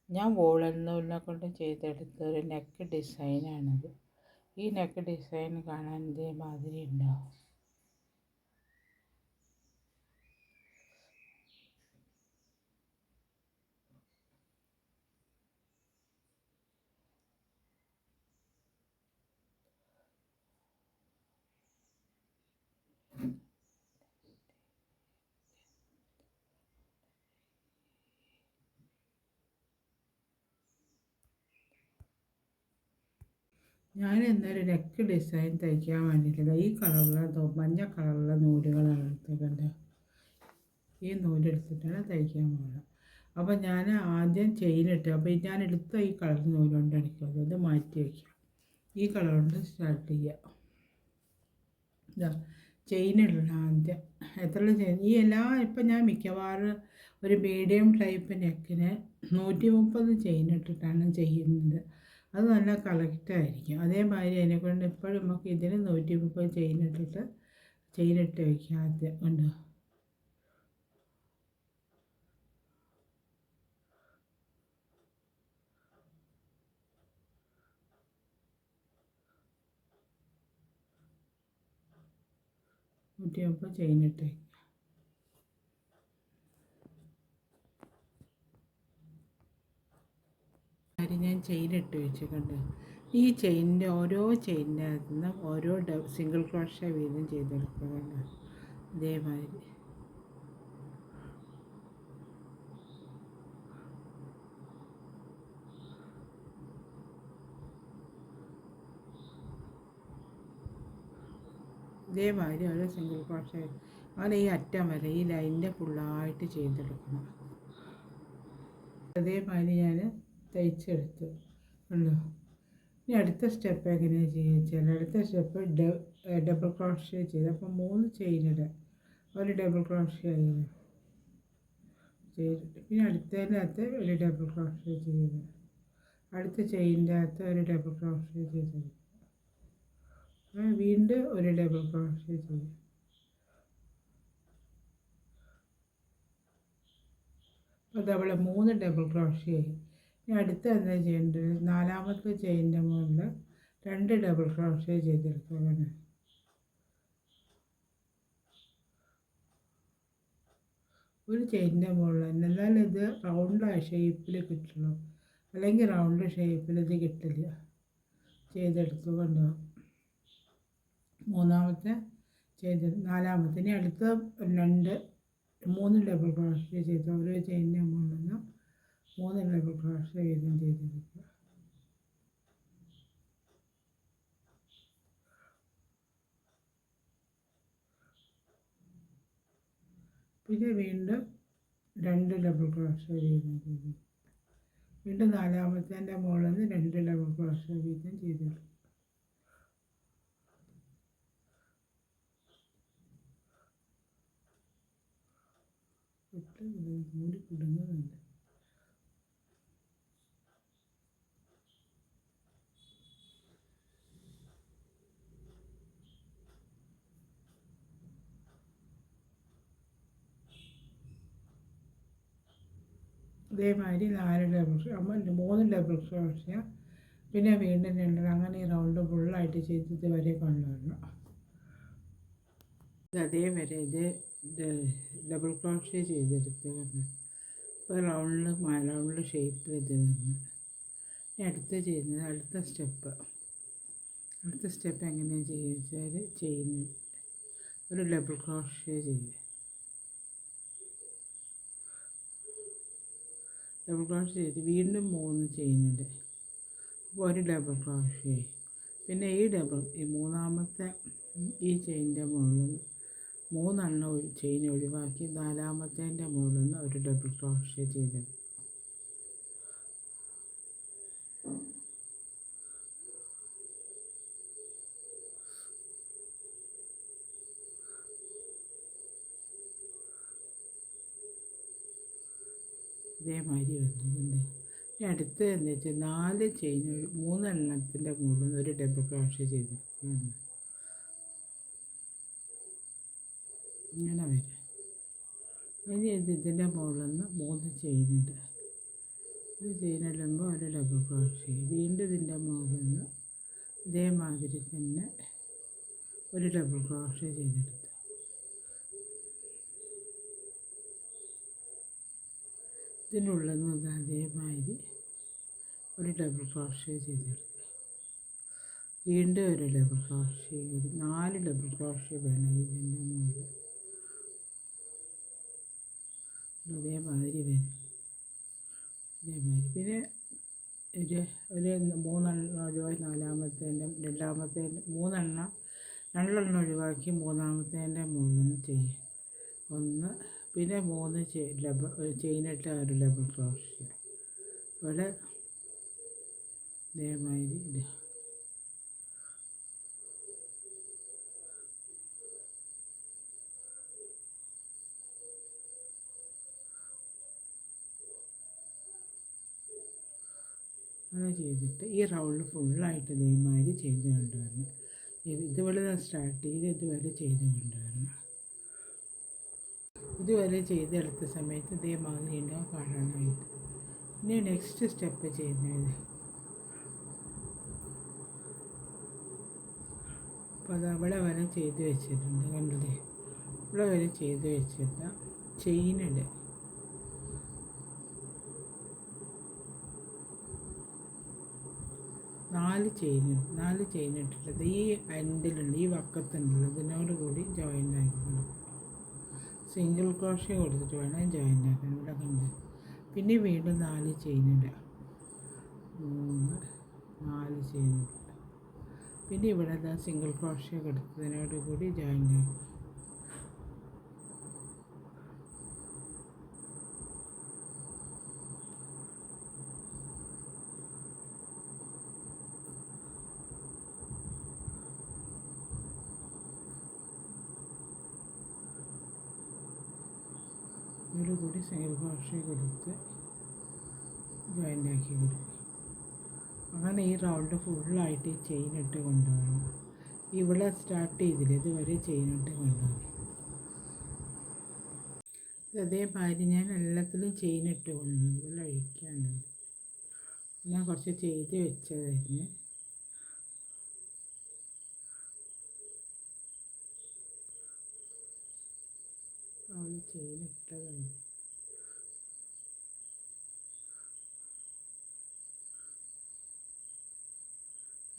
ഞാൻ വോളൻ നൂലിനെ കൊണ്ട് ചെയ്തെടുത്ത ഒരു നെക്ക് ഡിസൈനാണിത്. ഈ നെക്ക് ഡിസൈൻ കാണാൻ ഇതേമാതിരി ഉണ്ടാവും. ഞാൻ ഇന്നൊരു നെക്ക് ഡിസൈൻ തയ്ക്കാൻ വേണ്ടിയിട്ടില്ല. ഈ കളറിലെ മഞ്ഞ കളറിലെ നൂലുകളാണ് എടുത്തേക്കുന്നത്. ഈ നൂലെടുത്തിട്ടാണ് തയ്ക്കാൻ പോകുന്നത്. അപ്പോൾ ഞാൻ ആദ്യം ചെയിനിട്ട്, അപ്പോൾ ഞാൻ എടുത്ത ഈ കളർ നൂലുകൊണ്ട് അടിക്കുന്നത്. ഇത് മാറ്റി വയ്ക്കാം. ഈ കളർ കൊണ്ട് സ്റ്റാർട്ട് ചെയ്യാം. ഇതാ ചെയിനിടണം ആദ്യം. എത്ര ചെയിൻ ഈ ഇപ്പം ഞാൻ മിക്കവാറും ഒരു മീഡിയം ടൈപ്പ് നെക്കിന് 130 ചെയിൻ ഇട്ടിട്ടാണ് ചെയ്യുന്നത്. അത് നല്ല കറക്റ്റായിരിക്കും. അതേമാതിരി അതിനെക്കൊണ്ട് ഇപ്പോഴും നമുക്ക് ഇതിന് 130 ചെയിനിട്ട് വയ്ക്കാം. ആദ്യം ഉണ്ട് 130 ചെയിനിട്ട് വയ്ക്കാം. ഞാൻ ചെയിനിട്ട് വെച്ചിട്ടുണ്ട്. ഈ ചെയിനിൻ്റെ ഓരോ ചെയിനിൻ്റെ അകത്തു നിന്ന് ഓരോ സിംഗിൾ ക്രോഷ്യ വീതം ചെയ്തെടുക്കുന്നുണ്ട്. ഇതേമാതിരി ഓരോ സിംഗിൾ ക്രോഷ്യ അങ്ങനെ ഈ അറ്റം വരെ ഈ ലൈനിൻ്റെ ഫുള്ളായിട്ട് ചെയ്തെടുക്കണം. അതേമാതിരി ഞാൻ തയ്ച്ചെടുത്തു ഉള്ളൂ. ഇനി അടുത്ത സ്റ്റെപ്പ് എങ്ങനെയാണ് ചെയ്യുക? അടുത്ത സ്റ്റെപ്പ് ഡബിൾ ക്രോഷ്യ ചെയ്ത്, അപ്പോൾ 3 ചെയിനിടുക, ഒരു ഡബിൾ ക്രോഷ്യ ചെയ്തിട്ട് പിന്നെ അടുത്തതിനകത്ത് ഒരു ഡബിൾ ക്രോഷ്യ ചെയ്യുക, അടുത്ത ചെയിനിൻ്റെ അകത്ത് ഒരു ഡബിൾ ക്രോഷ്യ ചെയ്തെടുക്കുക, വീണ്ടും ഒരു ഡബിൾ ക്രോഷ്യ ചെയ്യുക. അപ്പോൾ നമ്മളെ 3 ഡബിൾ ക്രോഷ്യ ആയി. ഇനി അടുത്ത എന്താ ചെയ്യേണ്ടത്? 4ാമത്തെ ചെയിനിൻ്റെ മുകളിൽ 2 ഡബിൾ ക്രോഷ്യ ചെയ്തെടുക്കുക. ഒരു ചെയിനിൻ്റെ മുകളിൽ തന്നെ. എന്നാലും ഇത് റൗണ്ട് ഷേപ്പിൽ കിട്ടുള്ളൂ, അല്ലെങ്കിൽ റൗണ്ട് ഷേപ്പിൽ ഇത് കിട്ടില്ല. ചെയ്തെടുത്തുകൊണ്ട് 4ാമത്തെ ഇനി അടുത്ത 3 ഡബിൾ ക്രോഷ്യ ചെയ്ത് ഓരോ ചെയിനിൻ്റെ മുകളിൽ നിന്ന് 3 ഡബിൾ ക്രോഷ്യ വീതം ചെയ്തെടുക്കുക. പിന്നെ വീണ്ടും 2 ഡബിൾ ക്രോഷ്യ വീതം ചെയ്തെടുക്കുക. വീണ്ടും 4ാമത്തേൻ്റെ മുകളിൽ നിന്ന് 2 ഡബിൾ ക്രോഷ്യ വീതം ചെയ്തെടുക്കുക. മൂടി കുടുങ്ങുന്നുണ്ട്. ഇതേമാതിരി 3 ഡബിൾ ക്രോഷ്യ പിന്നെ വീണ്ടും 2, അങ്ങനെ ഈ റൗണ്ട് ഫുള്ളായിട്ട് ചെയ്തത് വരെ കൊണ്ടുവരണം. അതേവരെ ഇത് ഡബിൾ ക്രോഷ്യ ചെയ്തെടുത്ത് ഇപ്പോൾ റൗണ്ട് ഷേപ്പിൽ ഇത് വന്നു. അടുത്ത ചെയ്യുന്നത് അടുത്ത സ്റ്റെപ്പ് എങ്ങനെയാണ് ചെയ്യുക വെച്ചാൽ ഒരു ഡബിൾ ക്രോഷ്യ ചെയ്യുക. ഡബിൾ ക്രോഷ്യ ചെയ്ത് വീണ്ടും 3 ചെയിനുണ്ട്, അപ്പോൾ ഒരു ഡബിൾ ക്രോഷ്യ. പിന്നെ ഈ 3ാമത്തെ ഈ ചെയിനിൻ്റെ മുകളിൽ 3 ചെയിൻ ഒഴിവാക്കി 4ാമത്തേൻ്റെ മുകളിൽ നിന്ന് ഒരു ഡബിൾ ക്രോഷ്യ ചെയ്ത് ഇതേമാതിരി വന്നിട്ടുണ്ട്. ഇനി അടുത്ത് എന്താ വെച്ചാൽ 4 ചെയിൻ 3 എണ്ണത്തിൻ്റെ മുകളിൽ നിന്ന് ഒരു ഡബിൾ ക്രോഷ്യ ചെയ്തെടുക്കുകയാണ്. ഇങ്ങനെ വരും. ഇനി ഇതിൻ്റെ മുകളിൽ നിന്ന് 3 ചെയിനിടുക. ഇത് ചെയിനിടുമ്പോൾ ഒരു ഡബിൾ ക്രോഷ്യ, വീണ്ടും ഇതിൻ്റെ മുകളിൽ നിന്ന് ഇതേമാതിരി തന്നെ ഒരു ഡബിൾ ക്രോഷ്യ ചെയ്തെടുത്തു. ഇതിൻ്റെ ഉള്ളിൽ നിന്ന് അതേമാതിരി ഒരു ഡബിൾ ക്രോഷ്യ ചെയ്തെടുത്തു. വീണ്ടും ഒരു ഡബിൾ ക്രോഷ്യ, ഒരു 4 ഡബിൾ ക്രോഷ്യ വേണം ഇതിൻ്റെ മുകളിൽ. അതേമാതിരി വരും. പിന്നെ ഒരു 3 ഒഴിവാക്കി, രണ്ടാമത്തേൻ്റെ 2 ഒഴിവാക്കി മൂന്നാമത്തേൻ്റെ മുകളിൽ ചെയ്യും. 1, പിന്നെ 3 ചെയിനിട്ട് ഒരു ഡബിൾ ക്രോഷ്യ ഇവിടെ ഇതേമാതിരി ഇടുക. അങ്ങനെ ചെയ്തിട്ട് ഈ റൗണ്ട് ഫുള്ളായിട്ട് ഇതേമാതിരി ചെയ്ത് കൊണ്ടുവരണം. ഇതുപോലെ സ്റ്റാർട്ട് ചെയ്ത് ഇതുവരെ ചെയ്ത് കൊണ്ടുവരണം. ഇതുവരെ ചെയ്തെടുത്ത സമയത്ത് ഇതേമാതിരി ഉണ്ടാവും കാണാനായിട്ട്. ഇനി നെക്സ്റ്റ് സ്റ്റെപ്പ് ചെയ്യുന്നത്, അപ്പോൾ അത് അവിടെ വരെ ചെയ്ത് വെച്ചിട്ടുണ്ട്, കണ്ടില്ലേ? ഇവിടെ വരെ ചെയ്ത് വെച്ചിട്ട് ചെയിനിടുക. 4 ചെയിൻ ഇട്ടിട്ടത് ഈ എൻഡിലുണ്ട്, ഈ വക്കത്തുണ്ടല്ലോ, ഇതിനോട് കൂടി ജോയിൻ്റ് ആക്കണം. സിംഗിൾ ക്രോഷ്യ കൊടുത്തിട്ട് വേണം ജോയിൻ്റ് ആക്കാൻ. ഇവിടെ കണ്ട് പിന്നെ വീണ്ടും 4 ചെയിൻ ഇടുക. 3, 4 ചെയിൻ ഇടുക. പിന്നെ ഇവിടെ സിംഗിൾ ക്രോഷ്യ കൊടുത്തതിനോട് കൂടി ജോയിൻ്റ് ആക്കും. കൂടി സിംഗിൾ ക്രോഷ്യ കൊടുത്ത് ജോയിൻ്റ് ആക്കി കൊടുക്കുക. അങ്ങനെ ഈ റൗണ്ട് ഫുള്ളായിട്ട് ഈ ചെയിൻ ഇട്ട് കൊണ്ടുപോകണം. ഇവിടെ സ്റ്റാർട്ട് ചെയ്തില്ല, ഇതുവരെ ചെയിൻ ഇട്ട് കൊണ്ടുപോകണം. അതേമാതിരി ഞാൻ എല്ലാത്തിലും ചെയിൻ ഇട്ട് കൊണ്ടുപോകും. ഇവിടെ അഴിക്കാനുണ്ട്, ഞാൻ കുറച്ച് ചെയ്ത് വെച്ചതായിരുന്നു. അവൾ ചെയിൻ ഇട്ടതാണ്.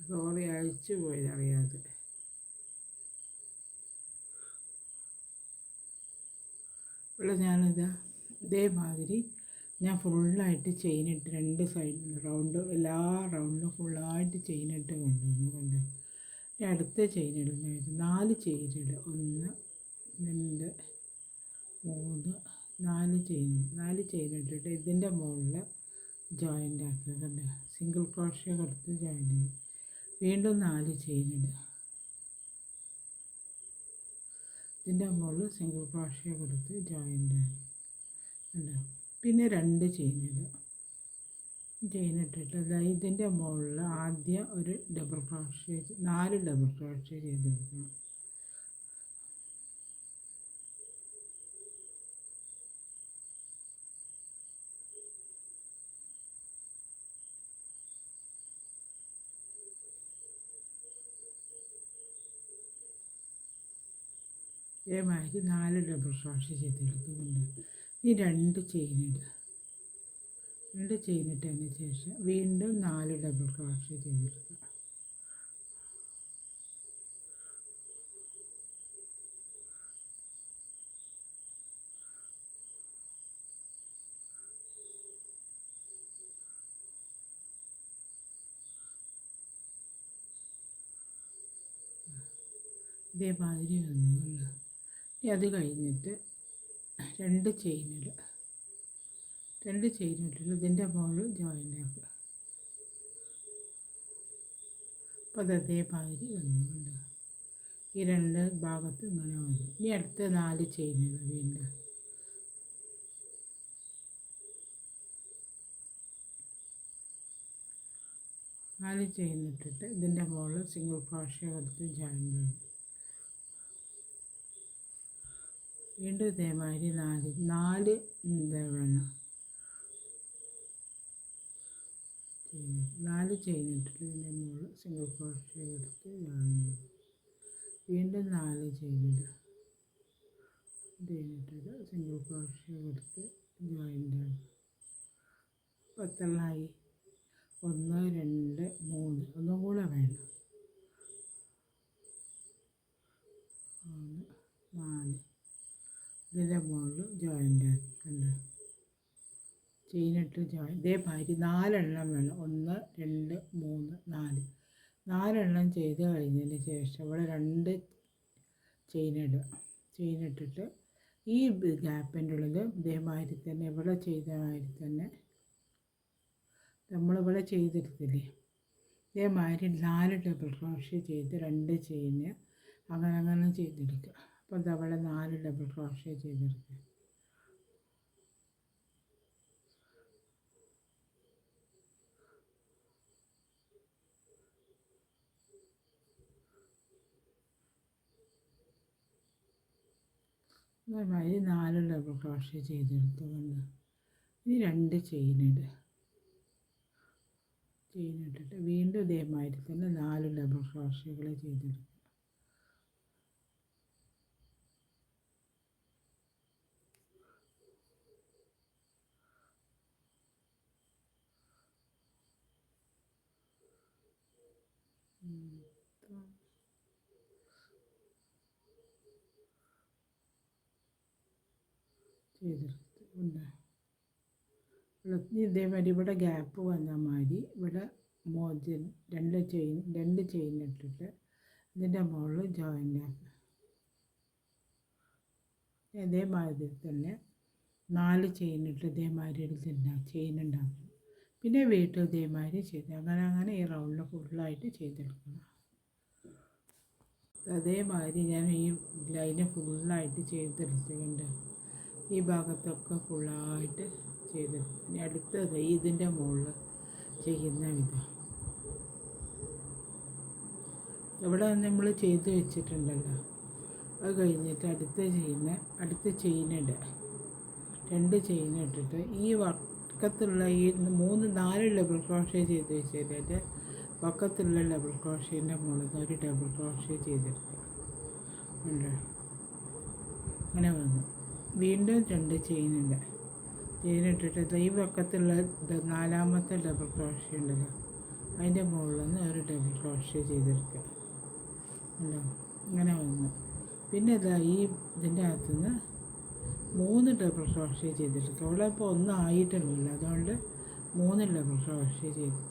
സോറി, അഴിച്ചു പോയത് അറിയാതെ. ഇവിടെ ഞാനിതാ ഇതേമാതിരി ഞാൻ ഫുള്ളായിട്ട് ചെയിനിട്ട് 2 സൈഡിൽ റൗണ്ട്, എല്ലാ റൗണ്ടിലും ഫുള്ളായിട്ട് ചെയിനിട്ട് കൊണ്ടുവന്നു. ഇനി അടുത്ത ചെയിൻ ഇടുന്നത് 4 ചെയിനിടുക. 1, 2, 3, 4 ചെയിൻ ഇട്ടിട്ട് ഇതിൻ്റെ മുകളിൽ ജോയിൻ്റ് ആക്കുക. സിംഗിൾ ക്രോഷ്യ കൊടുത്ത് ജോയിൻ്റ് ആക്കി വീണ്ടും 4 ചെയിൻ ഇടുക. ഇതിൻ്റെ മുകളിൽ സിംഗിൾ ക്രോഷ്യ കൊടുത്ത് ജോയിൻ്റ് ആക്കി ഉണ്ടോ. പിന്നെ 2 ചെയിൻ ഇടുക. ചെയിൻ ഇട്ടിട്ട് ഇതിൻ്റെ മുകളിൽ ആദ്യം ഒരു ഡബിൾ ക്രോഷ്യ, 4 ഡബിൾ ക്രോഷ്യ ചെയ്ത് കൊടുക്കണം. ഇതേമാതിരി 4 ഡബിൾ ക്രോഷ്യ ചെയ്തെടുക്കുന്നുണ്ട്. ഈ 2 ചെയിൻ ഇടുക. 2 ചെയിൻ ഇട്ടതിന് ശേഷം വീണ്ടും 4 ഡബിൾ ക്രോഷ്യ ചെയ്തെടുക്കുക. ഇതേമാതിരി വന്നു. ഇനി അത് കഴിഞ്ഞിട്ട് 2 ചെയിൻ ഇടുക. 2 ചെയിൻ ഇട്ടിട്ട് ഇതിൻ്റെ മുകളിൽ ജോയിൻ്റ് ആക്കുക. അപ്പോൾ അത് അതേമാതിരി വന്നുകൊണ്ട് ഈ 2 ഭാഗത്ത് ഇങ്ങനെ വന്നു. ഇനി അടുത്ത 4 ചെയിനുകൾ വീണ്ടും 4 ചെയിൻ ഇട്ടിട്ട് ഇതിൻ്റെ മുകളിൽ സിംഗിൾ ക്രോഷ്യ കൊടുത്ത് ജോയിൻ്റ് ആകും. വീണ്ടും ഇതേമാതിരി 4 എന്താ വേണം, 4 ചെയിൻ ഇട്ടിട്ട് ഇതിൻ്റെ മുകളിൽ സിംഗിൾ ക്രോഷ്യ എടുത്ത് ജോയിൻ ചെയ്യാം. വീണ്ടും 4 ചെയിൻ ഇടുക. ഇട്ടിട്ട് സിംഗിൾ ക്രോഷ്യ എടുത്ത് ജോയിൻ ചെയ്യാം. 10 1 2 3 ഒന്നും കൂടെ വേണം. 3 4 ഇതിൻ്റെ മുകളിൽ ജോയിൻ്റ് ആക്കിയിട്ടുണ്ട്. ചെയിനിട്ട് ജോയിൻ ഇതേമാതിരി 4 എണ്ണം വേണം. 1 2 3 4 4 എണ്ണം ചെയ്ത് കഴിഞ്ഞതിന് ശേഷം ഇവിടെ 2 ചെയിനിടുക. ചെയിനിട്ടിട്ട് ഈ ഗ്യാപ്പിൻ്റെ ഉള്ളിൽ ഇതേമാതിരി തന്നെ ഇവിടെ ചെയ്ത മാതിരി തന്നെ നമ്മളിവിടെ ചെയ്തെടുത്തില്ലേ, ഇതേമാതിരി 4 ഡബിൾ ക്രോഷ്യ ചെയ്ത് 2 ചെയിന് അങ്ങനെ ചെയ്തെടുക്കുക. അപ്പോൾ ഇതവിടെ 4 ഡബിൾ ക്രോഷ്യ ചെയ്തെടുക്കുക. അതേമാതിരി 4 ഡബിൾ ക്രോഷ്യ ചെയ്തെടുത്തുകൊണ്ട് ഇനി 2 ചെയിനിടുക. ചെയിനിട്ടിട്ട് വീണ്ടും ഇതേമാതിരി തന്നെ 4 ഡബിൾ ക്രോഷ്യകൾ ചെയ്തെടുക്കുക. ചെയ്തെടുത്ത് ഇതേമാതിരി ഇവിടെ ഗ്യാപ്പ് വന്ന മാതിരി ഇവിടെ രണ്ട് ചെയിൻ ഇട്ടിട്ട് ഇതിൻ്റെ മുകളിൽ ജോയിൻ ആക്കുക. ഇതേമാതിരി തന്നെ 4 ചെയിൻ ഇട്ട് ഇതേമാതിരി ചെയിൻ ഉണ്ടാക്കണം. പിന്നെ വീണ്ടും ഇതേമാതിരി ചെയ്ത് അങ്ങനെ ഈ റൗണ്ടിൽ ഫുള്ളായിട്ട് ചെയ്തെടുക്കണം. അതേമാതിരി ഞാൻ ഈ ലൈന് ഫുള്ളായിട്ട് ചെയ്തെടുത്തിട്ടുണ്ട്. ഈ ഭാഗത്തൊക്കെ ഫുള്ളായിട്ട് ചെയ്തെടുത്തു. ഇനി അടുത്തത് ഇതിൻ്റെ മുകളിൽ ചെയ്യുന്ന വിധം ഇവിടെ നമ്മൾ ചെയ്ത് വെച്ചിട്ടുണ്ടല്ലോ, അത് കഴിഞ്ഞിട്ട് അടുത്ത ചെയിനിടുക. 2 ചെയിൻ ഇട്ടിട്ട് ഈ വക്കത്തുള്ള ഈ 4 ഡബിൾ ക്രോഷ്യ ചെയ്ത് വെച്ചിട്ട് വക്കത്തുള്ള ഡബിൾ ക്രോഷ്യൻ്റെ മുകളിൽ ഒരു ഡബിൾ ക്രോഷ്യ ചെയ്തെടുക്കുക. അങ്ങനെ വന്നു. വീണ്ടും 2 ചെയിനിട്ടിട്ട് ഈ വക്കത്തുള്ള 4ാമത്തെ ഡബിൾ ക്രോഷ്യ ഉണ്ടല്ലോ, അതിൻ്റെ മുകളിൽ നിന്ന് ഒരു ഡബിൾ ക്രോഷ്യ ചെയ്തെടുക്കുക. അല്ലോ അങ്ങനെ വന്നു. പിന്നെ ഇതിൻ്റെ അകത്തുനിന്ന് 3 ഡബിൾ ക്രോഷ്യ ചെയ്തെടുക്കുക. ഇവിടെ ഇപ്പോൾ 1 ആയിട്ടുള്ളൂ, അതുകൊണ്ട് 3 ഡബിൾ ക്രോഷ്യ ചെയ്ത്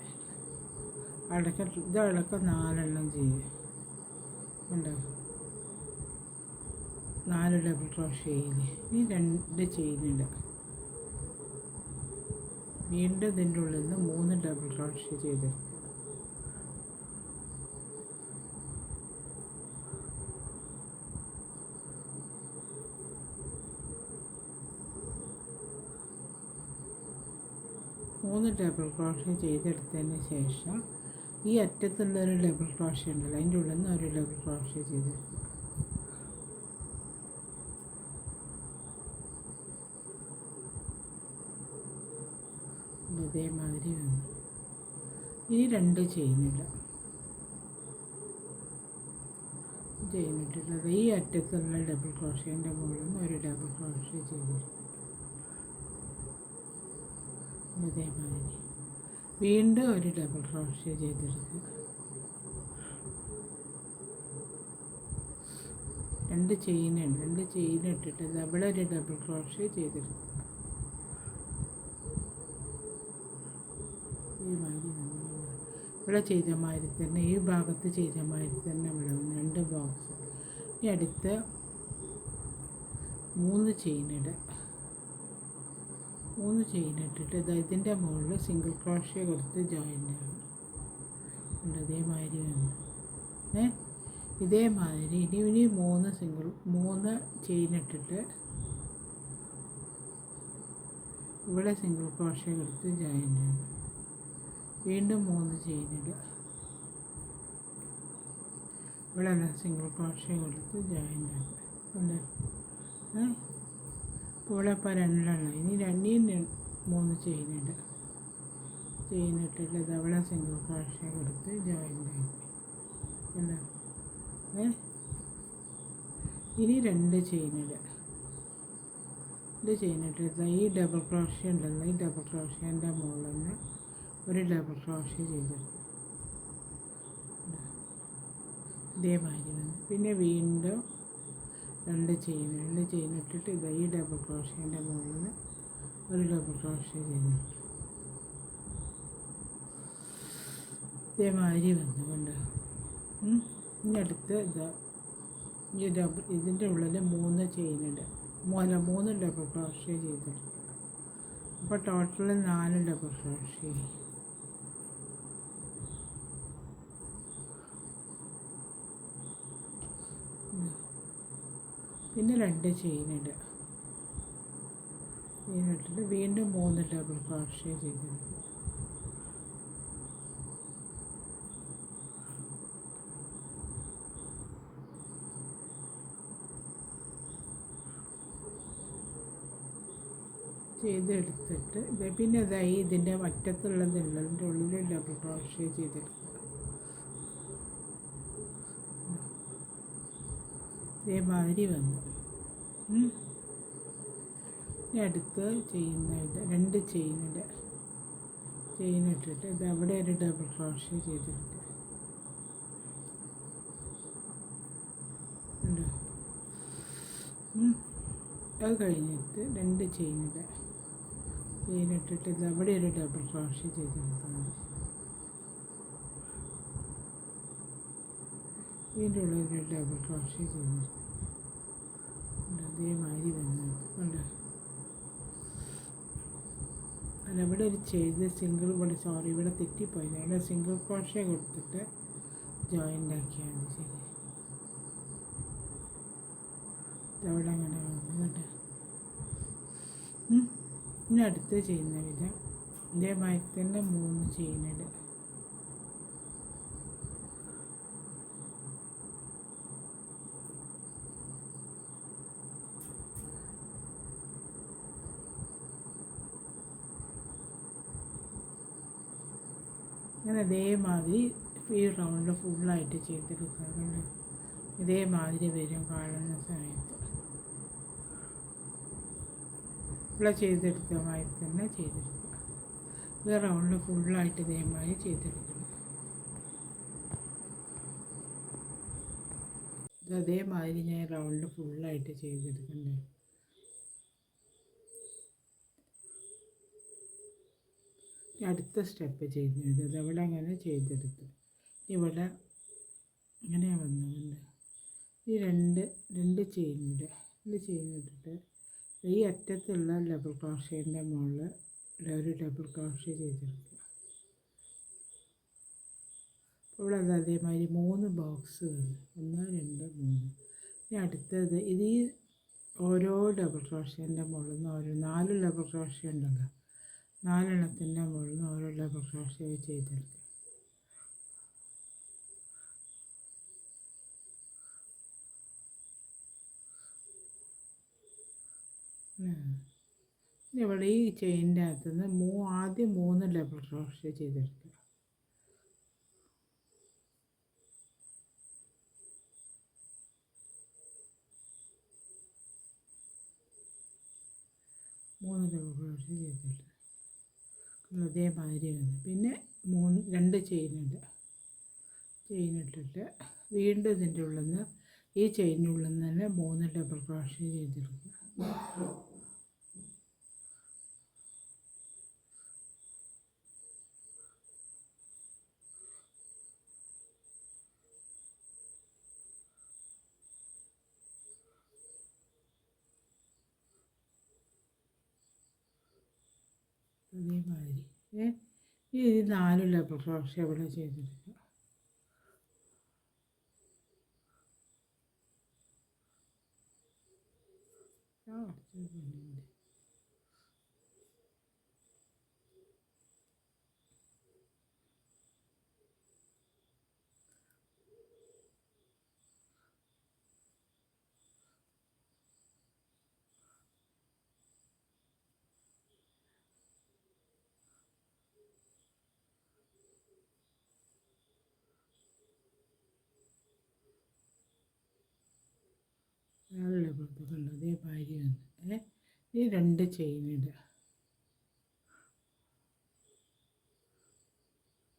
ഇതടക്കം 4 എണ്ണം ചെയ്യുക. ഉണ്ടോ, 4 ഡബിൾ ക്രോഷ്യ ചെയ്യില്ലേ. ഇനി 2 ചെയിനിടുക. വീണ്ടും ഇതിൻ്റെ ഉള്ളിൽ നിന്ന് 3 ഡബിൾ ക്രോഷ്യ ചെയ്തെടുക്കുക. മൂന്ന് ഡബിൾ ക്രോഷ്യ ചെയ്തെടുത്തതിന് ശേഷം ഈ അറ്റത്തുള്ളൊരു ഡബിൾ ക്രോഷ്യ ഉണ്ടല്ലോ, അതിൻ്റെ ഉള്ളിൽ നിന്ന് ഒരു ഡബിൾ ക്രോഷ്യ ചെയ്തെടുക്കുക. ഇതേമാതിരി വന്നു. ഈ 2 ചെയിനിട്ടിട്ടുള്ളത് ഈ അറ്റത്തുള്ള ഡബിൾ ക്രോഷ്യൻ്റെ മുകളിൽ നിന്ന് ഒരു ഡബിൾ ക്രോഷ്യ ചെയ്തെടുക്കുക. ഇതേമാതിരി വീണ്ടും ഒരു ഡബിൾ ക്രോഷ്യ ചെയ്തെടുക്കുക. 2 ചെയിനിട്ടിട്ട് അവിടെ ഒരു ഡബിൾ ക്രോഷ്യ ചെയ്തെടുക്കുക. ഇവിടെ ചെയ്ത മാതിരി തന്നെ ഈ ഭാഗത്ത് ചെയ്ത മാതിരി തന്നെ ഇവിടെ 2 ബോക്സ്. ഇനി അടുത്ത 3 ചെയിനിടുക. 3 ചെയിനിട്ടിട്ട് ഇതിൻ്റെ മുകളിൽ സിംഗിൾ ക്രോഷ്യ കൊടുത്ത് ജോയിൻ ആകും. ഇതേമാതിരി വന്നു. ഇതേമാതിരി ഇനി 3 ചെയിനിട്ടിട്ട് ഇവിടെ സിംഗിൾ ക്രോഷ്യ കൊടുത്ത് ജോയിൻ ആകും. വീണ്ടും 3 ചെയിനിടുക. ഇവിടെ സിംഗിൾ ക്രോഷ്യ കൊടുത്ത് ജോയിൻ ആകുക. ഉണ്ട്. ഇപ്പോൾ ഇവിടെ ഇപ്പോൾ 2 എണ്ണം. ഇനി 3 ചെയിനിടുക. ചെയിൻ ഇട്ടിട്ട് ഇതവിടെ സിംഗിൾ ക്രോഷ്യ കൊടുത്ത് ജോയിൻ്റ് ആക്കി കണ്ടോ. ഇനി രണ്ട് ചെയിൻ ഇടുക. ഇത് ചെയിൻ ഇട്ടിട്ട് ഈ ഡബിൾ ക്രോഷ്യ ഉണ്ടല്ലോ, ഈ ഡബിൾ ക്രോഷ്യേൻ്റെ മുകളിൽ നിന്ന് ഒരു ഡബിൾ ക്രോഷ്യ ചെയ്തെടുക്കും. ഇതേമാതിരി വന്നു. പിന്നെ വീണ്ടും രണ്ട് ചെയിൻ ഇട്ടിട്ട് ഈ ഡബിൾ ക്രോഷ്യേൻ്റെ മുകളിൽ നിന്ന് ഒരു ഡബിൾ ക്രോഷ്യ ചെയ്തെടുക്കും. ഇതേമാതിരി വന്നു കണ്ടോ. ഇനി അടുത്ത് ഈ ഇതിൻ്റെ ഉള്ളിൽ മൂന്ന് ചെയിനിടുക, മൂന്ന് ഡബിൾ ക്രോഷ്യ ചെയ്തെടുക്കുക. അപ്പോൾ ടോട്ടൽ 4 ഡബിൾ ക്രോഷ്യ. പിന്നെ രണ്ട് ചെയിനിടുക. ചെയിനിട്ടിട്ട് വീണ്ടും 3 ഡബിൾ ക്രോഷ്യ ചെയ്തെടുക്കുക. ചെയ്തെടുത്തിട്ട് പിന്നെ ഇതായി ഇതിൻ്റെ അറ്റത്തുള്ളതുള്ള അതിൻ്റെ ഉള്ളിൽ ഡബിൾ ക്രോഷ്യ ചെയ്തെടുക്കുക. ഇതേമാതിരി വന്നു. ഇനി അടുത്ത് ചെയ്യുന്ന ഇത് രണ്ട് ചെയിനിടുക. ചെയിനിട്ടിട്ട് ഇത് അവിടെ ഒരു ഡബിൾ ക്രോഷ്യ ചെയ്തെടുക്കുക. ഉണ്ടോ. അത് കഴിഞ്ഞിട്ട് രണ്ട് ചെയിനിടുക. ചെയിനിട്ടിട്ട് ഇത് അവിടെ ഒരു ഡബിൾ ക്രോഷ്യ ചെയ്തെടുത്താൽ മതി. ഇതിൻ്റെ ഉള്ളിൽ ഒരു ഡബിൾ ക്രോഷ്യ ചെയ്തെടുക്കുക. അതേമാതിരി വന്നു കണ്ടോ. അല്ല, ഇവിടെ ഒരു ഇവിടെ തെറ്റിപ്പോയി. അവിടെ സിംഗിൾ ക്രോഷ്യ കൊടുത്തിട്ട് ജോയിൻ്റ് ആക്കിയാൽ മതി. ശരി, അവിടെ അങ്ങനെ വന്നു കേട്ടോ. ഇനി അടുത്ത് ചെയ്യുന്ന വിധം ഇതേമാതിരി തന്നെ 3 ചെയിനിടുക. അങ്ങനെ അതേമാതിരി ഈ റൗണ്ട് ഫുള്ളായിട്ട് ചെയ്തെടുക്കുക. ഇതേമാതിരി വരും കാണുന്ന സമയത്ത്. ഇവിടെ ചെയ്തെടുത്ത മാതിരി തന്നെ ചെയ്തെടുക്കുക. ഈ റൗണ്ട് ഫുള്ളായിട്ട് ഇതേമാതിരി ചെയ്തെടുക്കണം. അതേമാതിരി ഞാൻ റൗണ്ട് ഫുള്ളായിട്ട് ചെയ്തെടുക്കണ്ടേ. അടുത്ത സ്റ്റെപ്പ് ചെയ്യുന്നത് അതവിടെ അങ്ങനെ ചെയ്തെടുത്തു. ഇവിടെ ഇങ്ങനെ വന്നുകൊണ്ട് ഈ രണ്ട് ചെയിനിട്ടിട്ട് ഈ അറ്റത്തുള്ള ഡബിൾ ക്രോഷ്യേൻ്റെ മുകളിൽ ഒരു ഡബിൾ ക്രോഷ്യ ചെയ്തെടുക്കുക. ഇവിടെ അതേമാതിരി 3 ബോക്സ് വന്നു. 1 2 3. ഇനി അടുത്തത് ഇത് ഈ ഓരോ ഡബിൾ ക്രോഷ്യേൻ്റെ മുകളിൽ നിന്ന് ഓരോ 4 ഡബിൾ ക്രോഷ്യ ഉണ്ടല്ലോ, 4 എണ്ണത്തിൻ്റെ മുകളിൽ നിന്ന് ഓരോ ഡബിൾ ക്രോഷ്യ ചെയ്തെടുക്കുക. ഇവിടെ ഈ ചെയിൻ്റെ അകത്തുനിന്ന് ആദ്യം 3 ഡബിൾ ക്രോഷ്യ ചെയ്തെടുക്കുക. ഡബിൾ ക്രോഷ്യ ചെയ്തിട്ട് അതേമാതിരി വന്നു. പിന്നെ 2 ചെയിനിട്ടിട്ട് വീണ്ടും ഇതിൻ്റെ ഉള്ളിൽ നിന്ന് ഈ ചെയിനുള്ളിൽ നിന്ന് തന്നെ 3 ഡബിൾ ക്രോഷ്യ ചെയ്തെടുക്കുക. അതേമാതിരി ഈ 4 ഡബിൾ ക്രോഷ്യ ഇവിടെ ചെയ്തെടുക്കുക. താഴെയുള്ള പുറത്തൊക്കെ ഉണ്ട് അതേമാതിരി വന്ന് ഈ 2 ചെയിനിടുക.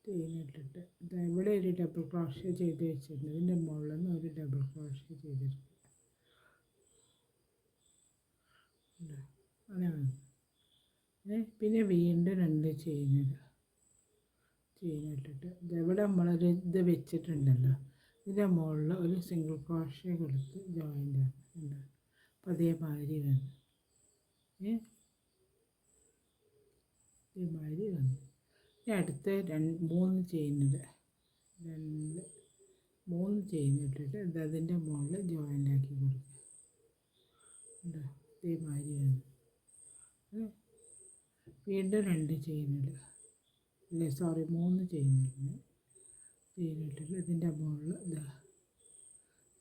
ചെയിനിട്ടിട്ട് ഇവിടെ ഒരു ഡബിൾ ക്രോഷ്യ ചെയ്ത് വെച്ചിട്ടുണ്ട്. ഇതിൻ്റെ മുകളിൽ നിന്ന് ഒരു ഡബിൾ ക്രോഷ്യ ചെയ്തെടുക്കുക. അങ്ങനെ പിന്നെ വീണ്ടും 2 ചെയിനിടുക. ചെയിനിട്ടിട്ട് ഇതെവിടെ നമ്മളൊരു ഇത് വെച്ചിട്ടുണ്ടല്ലോ, ഇതിൻ്റെ മുകളിൽ ഒരു സിംഗിൾ ക്രോഷ്യ കൊടുത്ത് ജോയിൻ്റ് ആക്കുന്നുണ്ട്. അപ്പം അതേമാതിരി വന്നു. ഇതേമാതിരി വന്നു. ഇനി അടുത്ത 3 ചെയിനിടുക. 3 ചെയിനിട്ടിട്ട് അതിൻ്റെ മുകളിൽ ജോയിൻ്റ് ആക്കി കൊടുക്കുക. ഇതേമാതിരി വന്നു. വീണ്ടും 2 ചെയിനിടുക. 3 ചെയിനിടുന്നു. ചെയിനിട്ടിട്ട് ഇതിൻ്റെ മുകളിൽ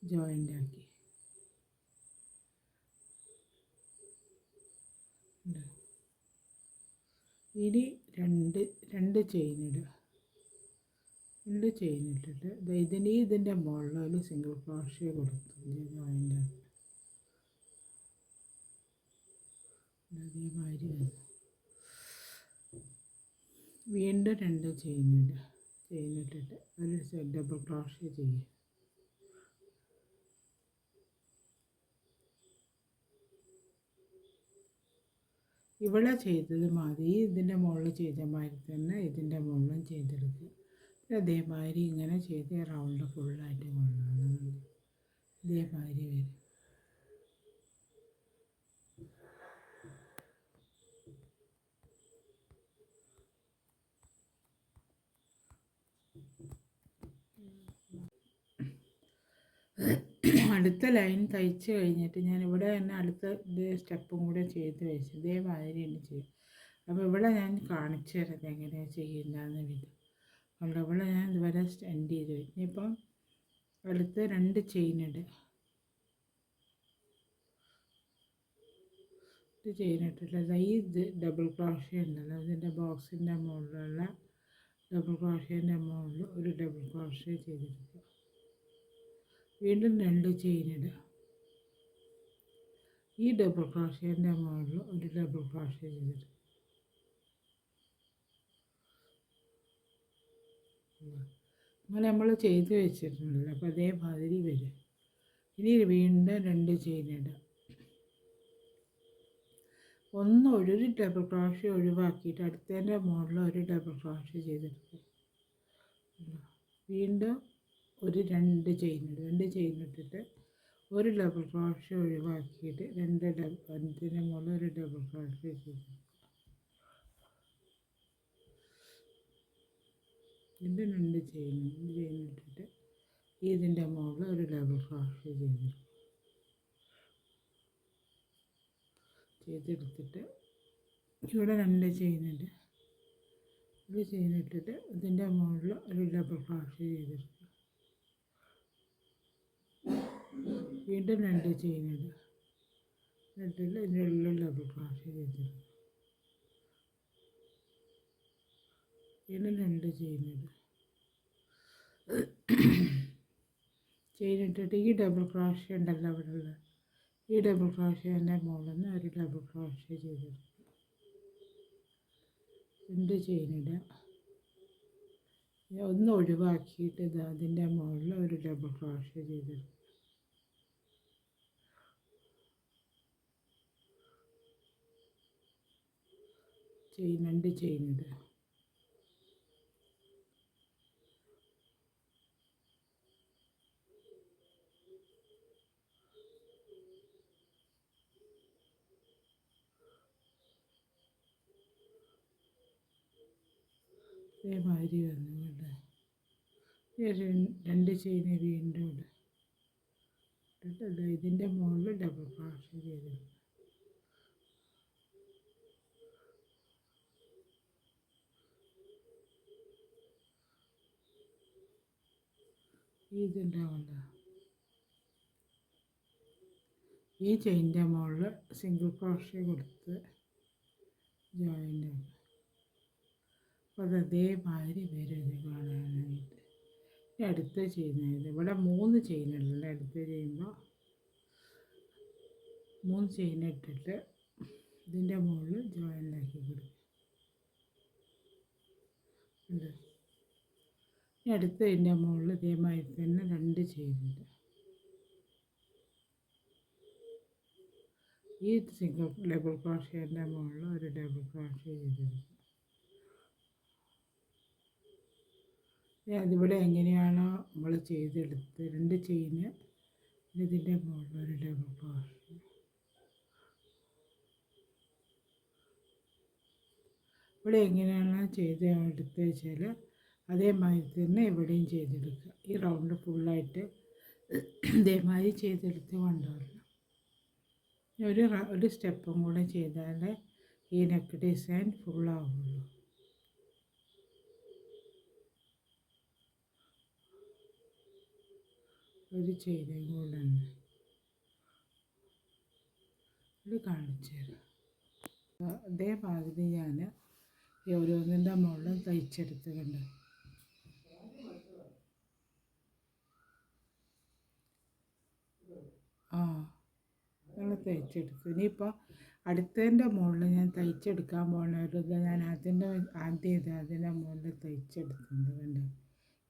ജോയിൻ്റ് ആക്കി. ഇനി 2 ചെയിനിടുക. 2 ചെയിനിട്ടിട്ട് ഇതിൻ്റെ മുകളിൽ ഒരു സിംഗിൾ ക്രോഷ്യ കൊടുത്തു ജോയിൻ്റ് ആക്കി. അതേമാതിരി വന്നു. വീണ്ടും 2 ചെയിനിടുക. ചെയിനിട്ടിട്ട് ഒരു ഡബിൾ ക്രോഷ്യ ചെയ്യുക. ഇവിടെ ചെയ്തത് മതി. ഇതിൻ്റെ മുകളിൽ ചെയ്ത മാതിരി തന്നെ ഇതിൻ്റെ മുകളിലും ചെയ്തെടുക്കുക. അതേമാതിരി ഇങ്ങനെ ചെയ്ത് റൗണ്ട് ഫുള്ളായിട്ട് കൊണ്ടുപോകണം. ഇതേമാതിരി വരും. അടുത്ത ലൈൻ തയ്ച്ച് കഴിഞ്ഞിട്ട് ഞാൻ ഇവിടെ തന്നെ അടുത്ത സ്റ്റെപ്പും കൂടെ ചെയ്ത് വെച്ച് ഇതേമാതിരി തന്നെ ചെയ്യും. അപ്പോൾ ഇവിടെ ഞാൻ കാണിച്ചു തരാം എങ്ങനെയാണ് ചെയ്യുന്നതെന്ന് വിധം. അതുകൊണ്ട് ഇവിടെ ഞാൻ ഇതുവരെ എൻഡ് ചെയ്ത് വെച്ചു. ഇനിയിപ്പം അടുത്ത 2 ചെയിനിടുക. ചെയിനിട്ടിട്ട് ഈ ഡബിൾ ക്രോഷ്യ ഉണ്ടല്ലോ, ഇതിൻ്റെ ബോക്സിൻ്റെ മുകളിലുള്ള ഡബിൾ ക്രോഷ്യേൻ്റെ മുകളിൽ ഒരു ഡബിൾ ക്രോഷ്യ ചെയ്തെടുക്കുക. വീണ്ടും 2 ചെയിനിടുക. ഈ ഡബിൾ ക്രോഷ്യേൻ്റെ മുകളിൽ ഒരു ഡബിൾ ക്രോഷ്യ ചെയ്തെടുക്കുക. അങ്ങനെ നമ്മൾ ചെയ്ത് വെച്ചിട്ടുണ്ടല്ലോ. അപ്പോൾ അതേമാതിരി വരും. ഇനി വീണ്ടും 2 ചെയിനിടുക. ഒരു ഡബിൾ ക്രോഷ്യ ഒഴിവാക്കിയിട്ട് അടുത്തതിൻ്റെ മുകളിൽ ഒരു ഡബിൾ ക്രോഷ്യ ചെയ്തെടുക്കുക. വീണ്ടും ഒരു 2 ചെയിനിടുക. 2 ചെയിനിട്ടിട്ട് ഒരു ഡബിൾ ക്രോഷ്യ ഒഴിവാക്കിയിട്ട് അതിൻ്റെ മുകളിൽ ഒരു ഡബിൾ ക്രോഷ്യ ചെയ്തെടുക്കുക. വീണ്ടും 2 ചെയിനിട്ടിട്ട് ഇതിൻ്റെ മുകളിൽ ഒരു ഡബിൾ ക്രോഷ്യ ചെയ്തെടുത്തിട്ട് ഇവിടെ 2 ചെയിനിട്ട് ഒരു ചെയിനിട്ടിട്ട് ഇതിൻ്റെ മുകളിൽ ഒരു ഡബിൾ ക്രോഷ്യ ചെയ്തെടുക്കുക. വീണ്ടും 2 ചെയിനിടുക. എന്നിട്ട് ഇതിൻ്റെ ഉള്ളിൽ ഡബിൾ ക്രോഷ്യ ചെയ്തെടുക്കുക. വീണ്ടും 2 ചെയിനിടുക. ചെയിനിട്ടിട്ട് ഈ ഡബിൾ ക്രോഷ്യ ഉണ്ടല്ലോ അവിടെ ഉള്ള ഈ ഡബിൾ ക്രോഷ്യേൻ്റെ മുകളിൽ നിന്ന് ഒരു ഡബിൾ ക്രോഷ്യ ചെയ്തെടുക്കുക. 2 ചെയിനിടുക. ഒന്ന് ഒഴിവാക്കിയിട്ട് അതിൻ്റെ മുകളിൽ ഒരു ഡബിൾ ക്രോഷ്യ ചെയ്തെടുക്കുക. 2 ചെയിനിടുക. ഇതേമാതിരി വന്നു ഇവിടെ 2 ചെയിന് വീണ്ടും ഇട്ടിട്ട് ഇതിൻ്റെ മുകളിൽ ഡബിൾ ക്രോഷ്യ ചെയ്തെടുക്കുക. ഇതുണ്ടാവണ്ട ഈ ചെയിൻ്റെ മുകളിൽ സിംഗിൾ ക്രോഷ്യ കൊടുത്ത് ജോയിൻ്റ് ആക്കുക. അപ്പോൾ അത് അതേമാതിരി വരും ഇത് കാണാനായിട്ട്. അടുത്ത ചെയ്യുന്നത് ഇവിടെ 3 ചെയിനുകളുണ്ട്. അടുത്ത് ചെയ്യുമ്പോൾ 3 ചെയിൻ ഇട്ടിട്ട് ഇതിൻ്റെ മുകളിൽ ജോയിൻ്റാക്കി കൊടുക്കുക. ഇനി അടുത്ത ഇതിൻ്റെ മുകളിൽ ഇതേമാതിരി തന്നെ 2 ചെയിൻ ഇടുക. ഈ സിംഗിൾ ഡബിൾ ക്രോഷേൻ്റെ മുകളിൽ ഒരു ഡബിൾ ക്രോഷേ ചെയ്തെടുക്കുക. അതിവിടെ എങ്ങനെയാണോ നമ്മൾ ചെയ്തെടുത്ത് 2 ചെയിന് ഇതിൻ്റെ മുകളിൽ ഒരു ഡബിൾ ക്രോഷേ. ഇവിടെ എങ്ങനെയാണോ ചെയ്ത് എടുത്ത് വെച്ചാൽ അതേമാതിരി തന്നെ ഇവിടെയും ചെയ്തെടുക്കുക. ഈ റൗണ്ട് ഫുള്ളായിട്ട് ഇതേമാതിരി ചെയ്തെടുത്ത് കൊണ്ടുവരണം. ഒരു സ്റ്റെപ്പും കൂടെ ചെയ്താലേ ഈ നെക്ക് ഡിസൈൻ ഫുള്ളാവുള്ളൂ. ഒരു ചെയിനും കൂടെ ഉണ്ട്, ഇത് കാണിച്ചു തരാം. അതേമാതിരി ഞാൻ ഓരോന്നിൻ്റെ മുകളിൽ തയ്ച്ചെടുത്തുകൊണ്ട് ഞങ്ങൾ തയ്ച്ചെടുത്തു. ഇനിയിപ്പോൾ അടുത്തതിൻ്റെ മുകളിൽ ഞാൻ തയ്ച്ചെടുക്കാൻ പോകുന്നത് ഞാൻ അതിൻ്റെ മുകളിൽ തയ്ച്ചെടുത്തിട്ടുണ്ട്. കണ്ടോ,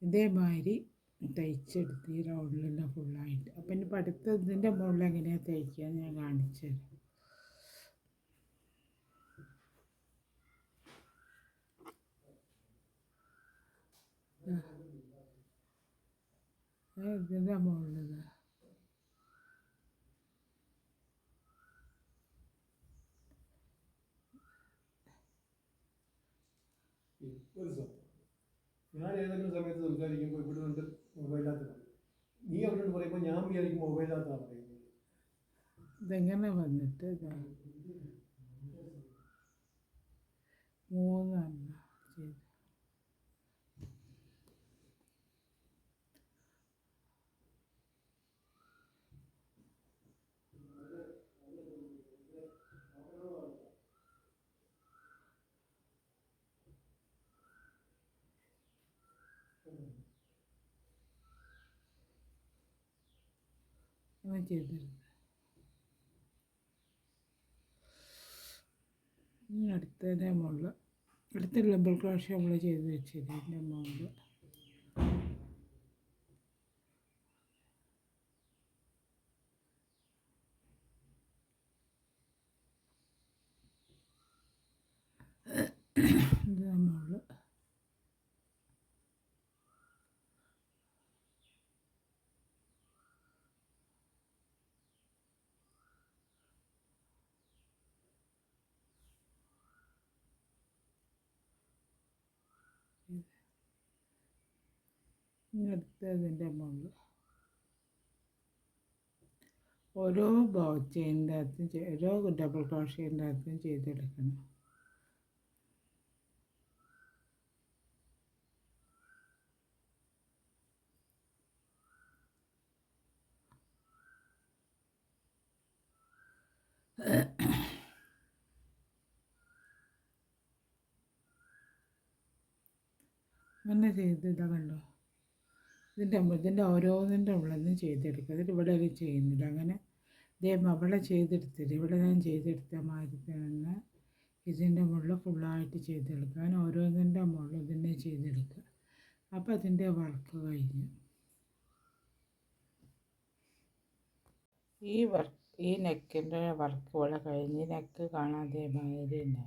ഇതേമാതിരി തയ്ച്ചെടുത്ത് ഈ റൗണ്ടിൻ്റെ ഫുള്ളായിട്ട്. അപ്പം ഇനിയിപ്പോൾ അടുത്ത ഇതിൻ്റെ മുകളിൽ എങ്ങനെയാണ് തയ്ക്കുക ഞാൻ കാണിച്ചു തരാം. ഇതിൻ്റെ മുകളിൽ ഞാൻ ഏതെങ്കിലും സമയത്ത് സംസാരിക്കുമ്പോൾ ഇവിടെ ഉണ്ട് മൊബൈലിനകത്ത് നീ അവിടെ പറയുമ്പോൾ ഞാൻ വിചാരിക്കും മൊബൈലിനകത്താണ് പറയുന്നത്. ഇതെങ്ങനെ വന്നിട്ട് ഇതാണ് 3 ചെയ്ത് ചെയ്തെടുത്ത് അടുത്തതിൻ്റെ മുകളിൽ അടുത്ത ഡബിൾ ക്രോഷേ നമ്മൾ ചെയ്ത് വെച്ചത് ഇതിൻ്റെ മുകളിൽ ഇതിൻ്റെ മുകളിൽ അടുത്തതിൻ്റെ മുകളിൽ ഓരോ ചെയിൻ്റെ അകത്തും ഓരോ ഡബിൾ ക്രോഷേൻ്റെ അകത്തും ചെയ്തെടുക്കണം. അങ്ങനെ ചെയ്ത് ഇതാ കണ്ടോ, ഇതിൻ്റെ ഓരോന്നിൻ്റെ ഉള്ളതും ചെയ്തെടുക്കുക. അതിൽ ഇവിടെ ഒരു ചെയ്യുന്നില്ല. അങ്ങനെ അവിടെ ചെയ്തെടുത്തിട്ട് ഇവിടെ ഞാൻ ചെയ്തെടുത്ത മാതിരി തന്നെ ഇതിൻ്റെ മുകളിൽ ഫുള്ളായിട്ട് ചെയ്തെടുക്കുക. അങ്ങനെ ഓരോന്നിൻ്റെ മുകളിൽ ഇതിനെ ചെയ്തെടുക്കുക. അപ്പോൾ അതിൻ്റെ വർക്ക് കഴിഞ്ഞു. ഈ നെക്കിൻ്റെ വർക്ക് ഇവിടെ കഴിഞ്ഞ് നെക്ക് കാണാതെ മാതിരി തന്നെ